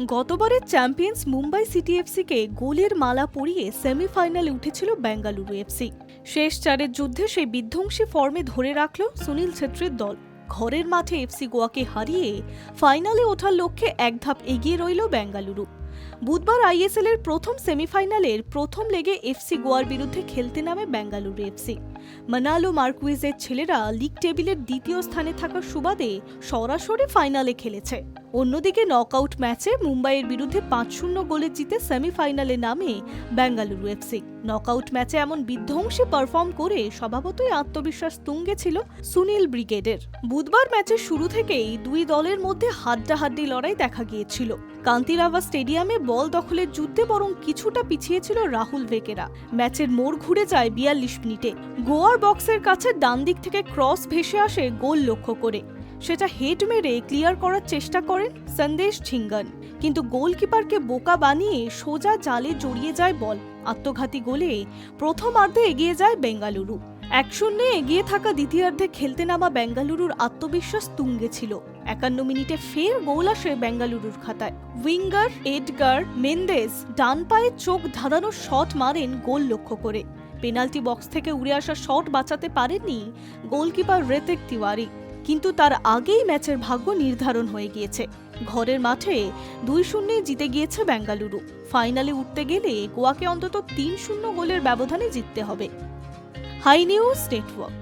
গতবারের champions Mumbai city এফসিকে গোলের মালা পরিয়ে সেমিফাইনালে উঠেছিল বেঙ্গালুরু এফসি। শেষ চারের যুদ্ধে সেই বিধ্বংসী ফর্মে ধরে রাখল সুনীল ছেত্রীর দল। ঘরের মাঠে এফসি গোয়াকে হারিয়ে ফাইনালে ওঠার লক্ষ্যে এক ধাপ এগিয়ে রইল বেঙ্গালুরু। বুধবার আইএসএল এর প্রথম সেমিফাইনালের প্রথম লেগে এফসি গোয়ার বিরুদ্ধে খেলতে নামে বেঙ্গালুরু এফসি। মানালো মার্কুইজের ছেলেরা লিগ টেবিলের দ্বিতীয় স্থানে থাকার সুবাদে সরাসরি ফাইনালে খেলেছে। অন্যদিকে নকআউট ম্যাচে মুম্বাইয়ের বিরুদ্ধে ৫-০ গোলে জিতে সেমিফাইনালে নামে বেঙ্গালুরু এফসি। নকআউট ম্যাচে এমন বিধ্বংসী পারফর্ম করে স্বভাবতই আত্মবিশ্বাস তুঙ্গে ছিল সুনীল ব্রিগেডের। বুধবার ম্যাচের শুরু থেকেই দুই দলের মধ্যে হাড্ডাহাড্ডি লড়াই দেখা গিয়েছিল। কান্তিরাভা স্টেডিয়ামে বল দখলের যুদ্ধে বরং কিছুটা পিছিয়ে ছিল রাহুল ভেকেরা। ম্যাচের মোড় ঘুরে যায় ৪২ মিনিটে। গোয়ার বক্সের কাছে ডান দিক থেকে ক্রস ভেসে আসে গোল লক্ষ্য করে। সেটা হেড মেরে ক্লিয়ার করার চেষ্টা করেন সন্দেশ ঝিঙ্গান, কিন্তু গোলকিপারকে বোকা বানিয়ে সোজা জালে জড়িয়ে যায় বল। আত্মঘাতী গোলে প্রথমার্ধে এগিয়ে যায় বেঙ্গালুরু। ১-০ এগিয়ে থাকা দ্বিতীয়ার্ধে খেলতে নামা বেঙ্গালুরুর আত্মবিশ্বাস তুঙ্গে ছিল। ৫১ মিনিটে ফের গোল আসে বেঙ্গালুরুর খাতায়। উইঙ্গার এডগার মেন্দেস ডান পায়ে চোখ ধাঁধানো শট মারেন গোল লক্ষ্য করে। পেনাল্টি বক্স থেকে উড়ে আসা শট বাঁচাতে পারেননি গোলকিপার ঋতিক তিওয়ারি, কিন্তু তার আগেই ম্যাচের ভাগ্য নির্ধারণ হয়ে গিয়েছে। ঘরের মাঠে ২-০ জিতে গিয়েছে বেঙ্গালুরু। ফাইনালে উঠতে গেলে গোয়াকে অন্তত ৩-০ গোলের ব্যবধানে জিততে হবে। Hi news network.